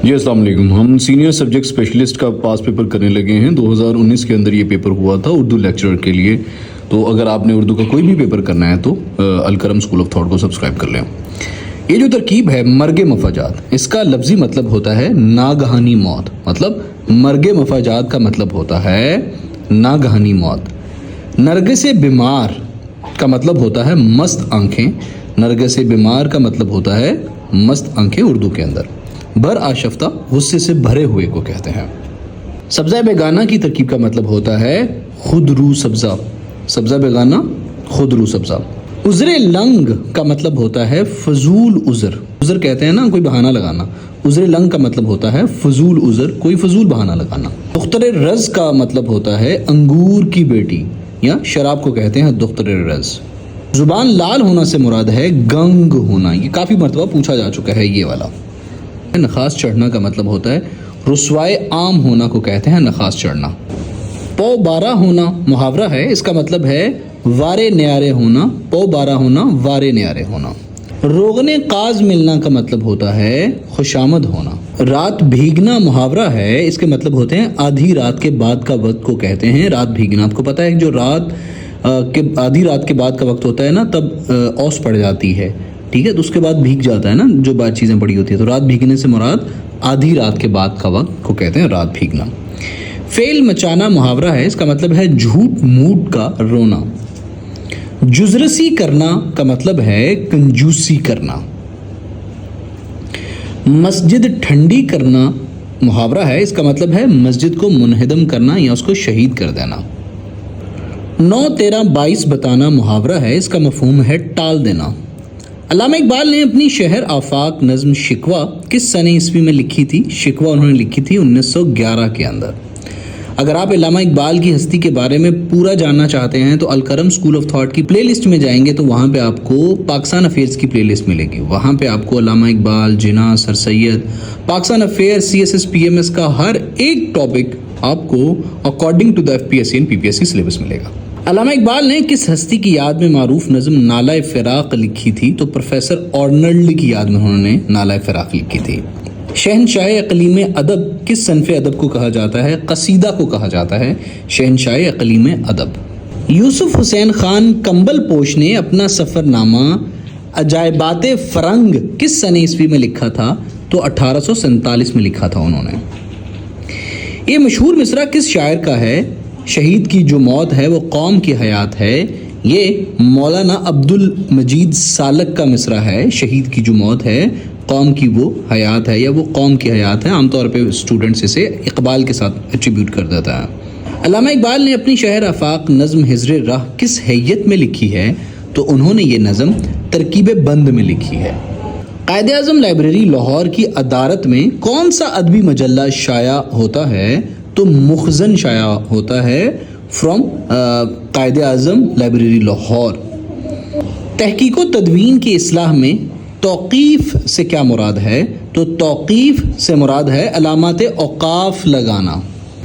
جی السلام علیکم. ہم سینئر سبجیکٹ اسپیشلسٹ کا پاس پیپر کرنے لگے ہیں. 2019 کے اندر یہ پیپر ہوا تھا اردو لیکچرر کے لیے. تو اگر آپ نے اردو کا کوئی بھی پیپر کرنا ہے تو الکرم اسکول آف تھاٹ کو سبسکرائب کر لیں. یہ جو ترکیب ہے مرگ مفاجات، اس کا لفظی مطلب ہوتا ہے ناگہانی موت. مطلب مرگ مفاجات کا مطلب ہوتا ہے ناگہانی موت. نرگس بیمار کا مطلب ہوتا ہے مست آنکھیں. نرگس بیمار کا مطلب ہوتا ہے مست آنکھیں اردو کے اندر. بر آشفتہ غصے سے بھرے ہوئے کو کہتے ہیں. سبزہ بیگانہ کی ترکیب کا مطلب ہوتا ہے خود رو سبزہ. سبزہ بیگانہ خود رو سبزہ. عذر لنگ کا مطلب ہوتا ہے فضول عذر. عذر کہتے ہیں نا کوئی بہانہ لگانا. عذر لنگ کا مطلب ہوتا ہے فضول عذر، کوئی فضول بہانہ لگانا. دختر رز کا مطلب ہوتا ہے انگور کی بیٹی، یا شراب کو کہتے ہیں دختر رز. زبان لال ہونا سے مراد ہے گنگ ہونا. یہ کافی مرتبہ پوچھا جا چکا ہے یہ والا. نخاس چڑھنا کا مطلب ہوتا ہے رسوائے عام ہونا کو کہتے ہیں نخاس چڑھنا. پو بارہ ہونا محاورہ ہے. اس کا مطلب ہے وارے نیارے ہونا. پو بارہ ہونا وارے نیارے ہونا. روغن قاز ملنا کا مطلب ہوتا ہے خوشامد ہونا. رات بھیگنا محاورہ ہے. اس کے مطلب ہوتے ہیں آدھی رات کے بعد کا وقت کو کہتے ہیں رات بھیگنا. آپ کو پتہ ہے جو آدھی رات کے بعد کا وقت ہوتا ہے نا، تب اوس پڑ جاتی ہے، ٹھیک ہے، تو اس کے بعد بھیگ جاتا ہے نا جو بات چیزیں پڑی ہوتی ہیں. تو رات بھیگنے سے مراد آدھی رات کے بعد کا وقت کو کہتے ہیں رات بھیگنا. فعل مچانا محاورہ ہے. اس کا مطلب ہے جھوٹ موٹ کا رونا. جزرسی کرنا کا مطلب ہے کنجوسی کرنا. مسجد ٹھنڈی کرنا محاورہ ہے. اس کا مطلب ہے مسجد کو منہدم کرنا یا اس کو شہید کر دینا. 9-13-22 بتانا محاورہ ہے. اس کا مفہوم ہے ٹال دینا. علامہ اقبال نے اپنی شہر آفاق نظم شکوہ کس سنہ عیسوی میں لکھی تھی؟ شکوہ انہوں نے لکھی تھی 1911 کے اندر. اگر آپ علامہ اقبال کی ہستی کے بارے میں پورا جاننا چاہتے ہیں تو الکرم اسکول آف تھاٹ کی پلے لسٹ میں جائیں گے تو وہاں پہ آپ کو پاکستان افیئرز کی پلے لسٹ ملے گی. وہاں پہ آپ کو Allama Iqbal, Jinnah, sir Syed, Pakistan affair, CSS PMS کا ہر ایک ٹاپک آپ کو according to the FPSC and PPSC syllabus ملے گا. علامہ اقبال نے کس ہستی کی یاد میں معروف نظم نالہ فراق لکھی تھی؟ تو پروفیسر آرنلڈ کی یاد میں انہوں نے نالہ فراق لکھی تھی. شہنشاہ اقلیم ادب کس صنف ادب کو کہا جاتا ہے؟ قصیدہ کو کہا جاتا ہے شہنشاہ اقلیم ادب. یوسف حسین خان کمبل پوش نے اپنا سفر نامہ عجائبات فرنگ کس سنہ عیسوی میں لکھا تھا؟ تو 1847 میں لکھا تھا انہوں نے. یہ مشہور مصرع کس شاعر کا ہے؟ شہید کی جو موت ہے وہ قوم کی حیات ہے. یہ مولانا عبد المجید سالک کا مصرع ہے. شہید کی جو موت ہے قوم کی وہ حیات ہے، یا وہ قوم کی حیات ہے. عام طور پہ اسٹوڈنٹس اسے اقبال کے ساتھ ایٹریبیوٹ کر دیتا ہے. علامہ اقبال نے اپنی شہر آفاق نظم ہجر راہ کس ہیئت میں لکھی ہے؟ تو انہوں نے یہ نظم ترکیب بند میں لکھی ہے. قائد اعظم لائبریری لاہور کی ادارت میں کون سا ادبی مجلہ شائع ہوتا ہے؟ تو مخزن شائع ہوتا ہے فرام قائد اعظم لائبریری لاہور. تحقیق و تدوین کی اصلاح میں توقیف سے کیا مراد ہے؟ تو توقیف سے مراد ہے علامات اوقاف لگانا.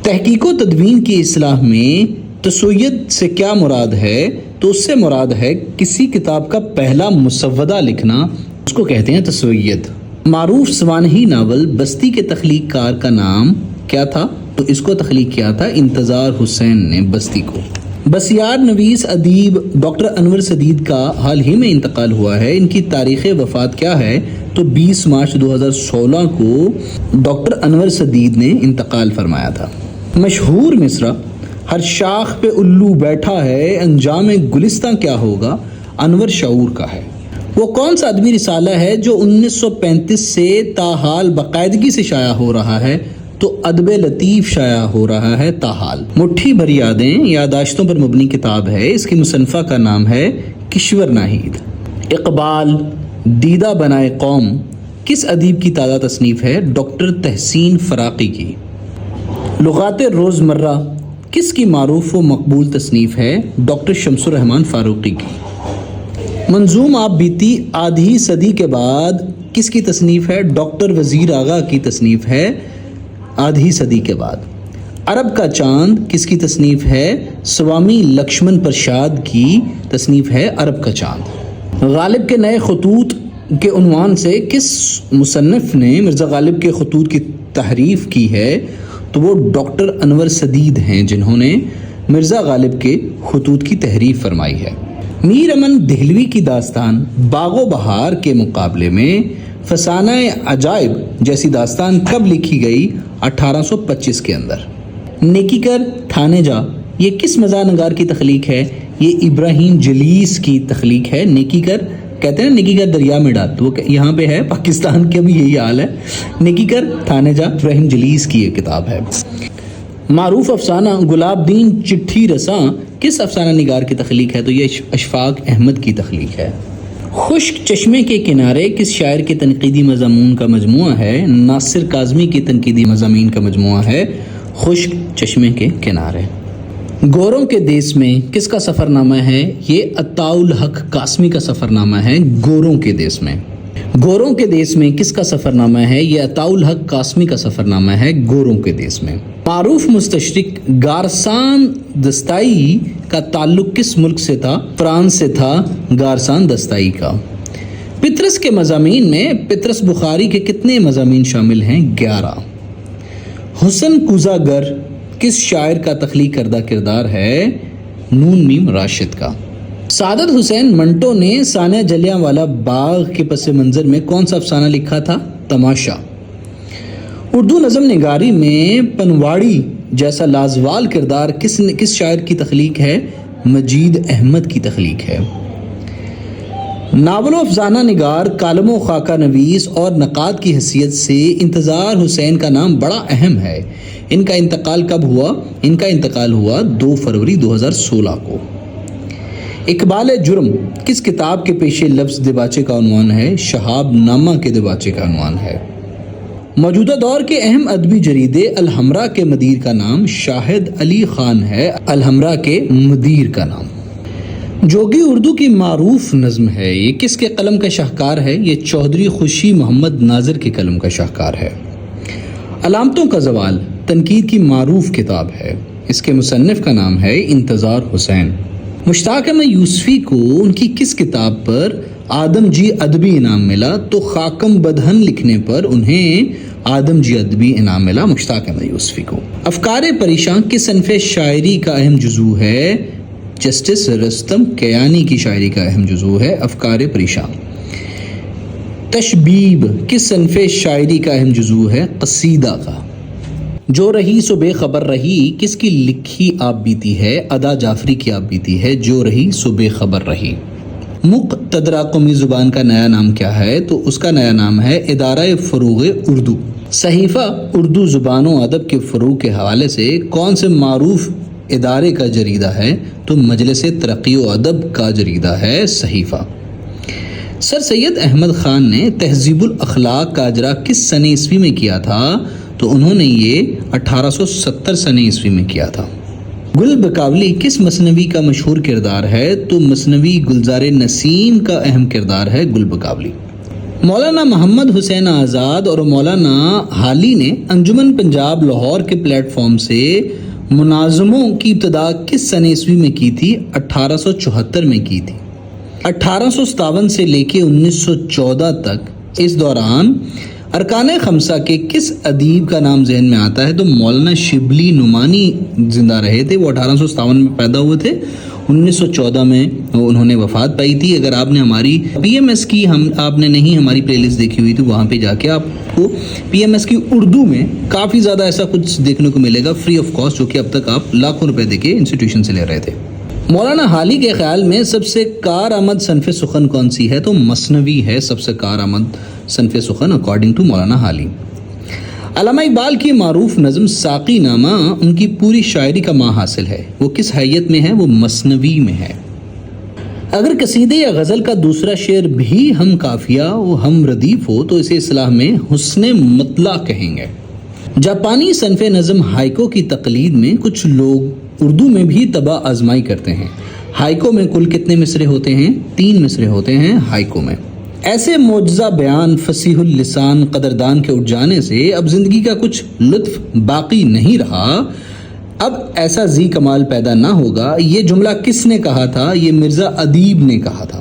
تحقیق و تدوین کی اصلاح میں تسویت سے کیا مراد ہے؟ تو اس سے مراد ہے کسی کتاب کا پہلا مسودہ لکھنا، اس کو کہتے ہیں تسویت. معروف سوانحی ناول بستی کے تخلیق کار کا نام کیا تھا؟ تو اس کو تخلیق کیا تھا انتظار حسین نے بستی کو. بسیار نویس ادیب ڈاکٹر انور سدید کا حال ہی میں انتقال ہوا ہے. ان کی تاریخ وفات کیا ہے؟ تو 20 مارچ 2016 کو ڈاکٹر انور سدید نے انتقال فرمایا تھا. مشہور مصرع ہر شاخ پہ الو بیٹھا ہے انجام گلستاں کیا ہوگا؟ انور شعور کا ہے. وہ کون سا ادبی رسالہ ہے جو 1935 سے تاحال باقاعدگی سے شائع ہو رہا ہے؟ تو ادب لطیف شائع ہو رہا ہے تاحال. مٹھی بھر یادیں یادداشتوں پر مبنی کتاب ہے. اس کی مصنفہ کا نام ہے کشور ناہید. اقبال دیدہ بنائے قوم کس ادیب کی تازہ تصنیف ہے؟ ڈاکٹر تحسین فراقی کی. لغات روزمرہ کس کی معروف و مقبول تصنیف ہے؟ ڈاکٹر شمس الرحمن فاروقی کی. منظوم آپ بیتی آدھی صدی کے بعد کس کی تصنیف ہے؟ ڈاکٹر وزیر آغا کی تصنیف ہے آدھی صدی کے بعد. عرب کا چاند کس کی تصنیف ہے؟ سوامی لکشمن پرساد کی تصنیف ہے عرب کا چاند. غالب کے نئے خطوط کے عنوان سے کس مصنف نے مرزا غالب کے خطوط کی تحریف کی ہے؟ تو وہ ڈاکٹر انور سدید ہیں جنہوں نے مرزا غالب کے خطوط کی تحریف فرمائی ہے۔ میر امن دہلوی کی داستان باغ و بہار کے مقابلے میں فسانہ عجائب جیسی داستان کب لکھی گئی؟ 1825 کے اندر۔ نیکی کر تھانے جا یہ کس مزاح نگار کی تخلیق ہے؟ یہ ابراہیم جلیس کی تخلیق ہے۔ نیکی کر کہتے ہیں نیکی کر دریا میں ڈال، تو وہ یہاں پہ ہے، پاکستان کے بھی یہی حال ہے۔ نیکی کر تھانے جا ابراہیم جلیس کی یہ کتاب ہے۔ معروف افسانہ گلاب دین چٹھی رساں کس افسانہ نگار کی تخلیق ہے؟ تو یہ اشفاق احمد کی تخلیق ہے۔ خشک چشمے کے کنارے کس شاعر کے تنقیدی مضامین کا مجموعہ ہے؟ ناصر کاظمی کی تنقیدی مضامین کا مجموعہ ہے خشک چشمے کے کنارے۔ گوروں کے دیس میں کس کا سفر نامہ ہے؟ یہ عطاء الحق قاسمی کا سفر نامہ ہے گوروں کے دیس میں۔ گوروں کے دیس میں کس کا سفر نامہ ہے؟ یہ عطاء الحق قاسمی کا سفر نامہ ہے گوروں کے دیس میں۔ معروف مستشرق گارسان دستائی کا تعلق کس ملک سے تھا؟ فرانس سے تھا گارسان دستائی کا۔ پطرس کے مضامین میں پطرس بخاری کے کتنے مضامین شامل ہیں؟ 11۔ حسن کوزہ گر کس شاعر کا تخلیق کردہ کردار ہے؟ نون میم راشد کا۔ سعادت حسین منٹو نے سانحہ جلیانوالہ باغ کے پس منظر میں کون سا افسانہ لکھا تھا؟ تماشا۔ اردو نظم نگاری میں پنواڑی جیسا لازوال کردار کس شاعر کی تخلیق ہے؟ مجید احمد کی تخلیق ہے۔ ناول و افسانہ نگار، کالم و خاکہ نویس اور نقاد کی حیثیت سے انتظار حسین کا نام بڑا اہم ہے۔ ان کا انتقال کب ہوا؟ ان کا انتقال ہوا 2 فروری 2016 کو۔ اقبال جرم کس کتاب کے پیش لفظ دیباچے کا عنوان ہے؟ شہاب نامہ کے دیباچے کا عنوان ہے۔ موجودہ دور کے اہم ادبی جریدے الحمراء کے مدیر کا نام شاہد علی خان ہے۔ الحمراء کے مدیر کا نام۔ جوگی اردو کی معروف نظم ہے، یہ کس کے قلم کا شاہکار ہے؟ یہ چودھری خوشی محمد ناظر کے قلم کا شاہکار ہے۔ علامتوں کا زوال تنقید کی معروف کتاب ہے، اس کے مصنف کا نام ہے انتظار حسین۔ مشتاق احمد یوسفی کو ان کی کس کتاب پر آدم جی ادبی انعام ملا؟ تو خاکم بدہن لکھنے پر انہیں آدم جی ادبی انعام ملا مشتاق احمد یوسفی کو۔ افکار پریشان کس صنف شاعری کا اہم جزو ہے؟ جسٹس رستم کیانی کی شاعری کا اہم جزو ہے افکار پریشان۔ تشبیب کس صنف شاعری کا اہم جزو ہے؟ قصیدہ کا۔ جو رہی سو بے خبر رہی کس کی لکھی آپ بیتی ہے؟ ادا جعفری کی آپ بیتی ہے جو رہی سو بے خبر رہی۔ مقتدرہ قومی زبان کا نیا نام کیا ہے؟ تو اس کا نیا نام ہے ادارہ فروغ اردو۔ صحیفہ اردو زبان و ادب کے فروغ کے حوالے سے کون سے معروف ادارے کا جریدہ ہے؟ تو مجلس ترقی و ادب کا جریدہ ہے صحیفہ۔ سر سید احمد خان نے تہذیب الاخلاق کا اجرا کس سنہ عیسوی میں کیا تھا؟ تو انہوں نے یہ 1870 سنہ عیسوی میں کیا تھا۔ گل بکاولی کس مثنوی کا مشہور کردار ہے؟ تو مثنوی گلزار نسیم کا اہم کردار ہے گل بکاولی۔ مولانا محمد حسین آزاد اور مولانا حالی نے انجمن پنجاب لاہور کے پلیٹ فارم سے مناظموں کی ابتدا کس سنہ عیسوی میں کی تھی؟ 1874 میں کی تھی۔ 1857 سے لے کے 1914 تک اس دوران ارکان خمسہ کے کس ادیب کا نام ذہن میں آتا ہے؟ تو مولانا شبلی نعمانی زندہ رہے تھے، وہ 1857 میں پیدا ہوئے تھے، 1914 میں انہوں نے وفات پائی تھی۔ اگر آپ نے ہماری پی ایم ایس کی آپ نے نہیں ہماری پلے لسٹ دیکھی ہوئی تو وہاں پہ جا کے آپ کو پی ایم ایس کی اردو میں کافی زیادہ ایسا کچھ دیکھنے کو ملے گا فری آف کاسٹ، جو کہ اب تک آپ لاکھوں روپے دے کے انسٹیٹیوشن سے لے رہے تھے۔ مولانا حالی کے خیال میں سب سے کارآمد صنف سخن کون سی ہے؟ تو مثنوی ہے سب سے کارآمد صنف سخن اکارڈنگ ٹو مولانا حالی۔ علامہ اقبال کی معروف نظم ساقی نامہ ان کی پوری شاعری کا ماں حاصل ہے، وہ کس حیت میں ہے؟ وہ مثنوی میں ہے۔ اگر قصیدے یا غزل کا دوسرا شعر بھی ہم قافیہ و ہم ردیف ہو تو اسے اصطلاح میں حسن مطلع کہیں گے۔ جاپانی صنف نظم ہائیکو کی تقلید میں کچھ لوگ اردو میں بھی طبع آزمائی کرتے ہیں۔ ہائیکو میں کل کتنے مصرے ہوتے ہیں؟ 3 مصرے ہوتے ہیں ہائیکو میں۔ ایسے معجزہ بیان فصیح اللسان قدردان کے اٹھ جانے سے اب زندگی کا کچھ لطف باقی نہیں رہا، اب ایسا ذی کمال پیدا نہ ہوگا، یہ جملہ کس نے کہا تھا؟ یہ مرزا ادیب نے کہا تھا۔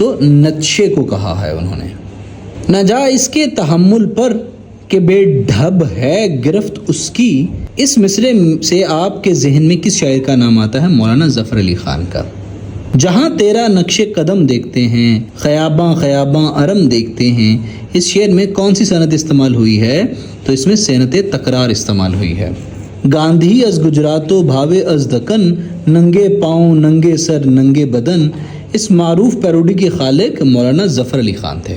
تو نقشے کو کہا ہے انہوں نے۔ نہ جا اس کے تحمل پر کہ بے ڈھب ہے گرفت اس کی، اس مصرے سے آپ کے ذہن میں کس شاعر کا نام آتا ہے؟ مولانا ظفر علی خان کا۔ جہاں تیرا نقش قدم دیکھتے ہیں، خیاباں خیاباں ارم دیکھتے ہیں، اس شعر میں کون سی صنعت استعمال ہوئی ہے؟ تو اس میں صنعت تکرار استعمال ہوئی ہے۔ گاندھی از گجراتو بھاوے از دکن، ننگے پاؤں ننگے سر ننگے بدن، اس معروف پیروڈی کے خالق مولانا ظفر علی خان تھے۔